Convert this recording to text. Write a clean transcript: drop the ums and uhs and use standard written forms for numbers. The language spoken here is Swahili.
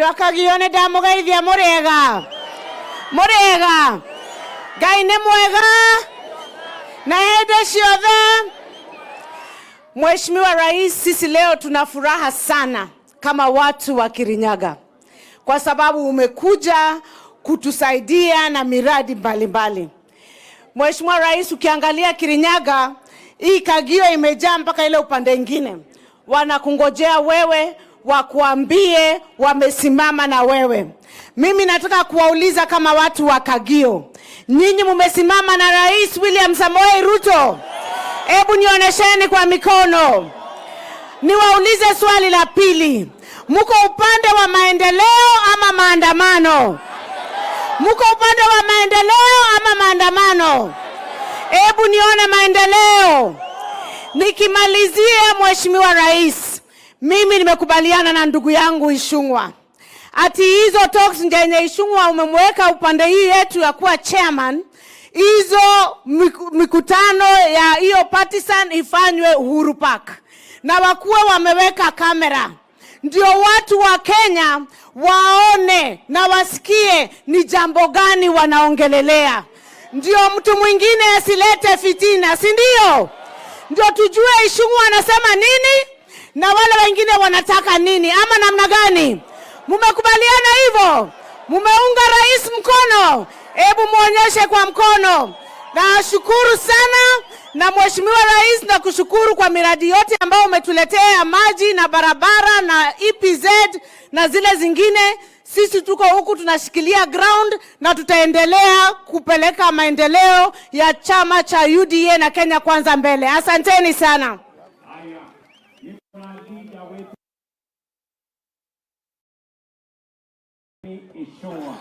Adokagione damugeithia murega. Murega. Ngai nĩ mwega. Na hende ciothe. Mheshimiwa Rais, sisi leo tuna furaha sana kama watu wa Kirinyaga. Kwa sababu umekuja kutusaidia na miradi mbalimbali. Mheshimiwa Rais, ukiangalia Kirinyaga, hii Kagio imejaa mpaka ile upande mwingine. Wanakungojea wewe, wakuambie wamesimama na wewe. Mimi nataka kuwauliza kama watu wa Kagio, nyinyi mumesimama na Rais William Samoei Ruto? Hebu nionyesheni kwa mikono. Niwaulize swali la pili. Muko upande wa maendeleo ama maandamano? Muko upande wa maendeleo ama maandamano? Hebu nione maendeleo. Nikimalizia, Mheshimiwa Rais, mimi nimekubaliana na ndugu yangu Ishungwa. Ati hizo talks njenye Ishungwa umemweka upande hii yetu ya kuwa chairman, hizo mikutano ya hiyo partisan ifanywe Uhuru Park. Na wakuwe wameweka kamera. Ndio watu wa Kenya waone na wasikie ni jambo gani wanaongelelea. Ndio mtu mwingine asilete fitina, si ndio? Ndio tujue Ishungwa anasema nini na wale wengine wanataka nini, ama namna gani? Mumekubaliana hivyo? Mumeunga rais mkono? Hebu muonyeshe kwa mkono. Na shukuru sana. Na Mheshimiwa Rais, na kushukuru kwa miradi yote ambayo umetuletea, maji na barabara na EPZ na zile zingine. Sisi tuko huku tunashikilia ground na tutaendelea kupeleka maendeleo ya chama cha UDA na Kenya Kwanza mbele. Asanteni sana. Ishungwa.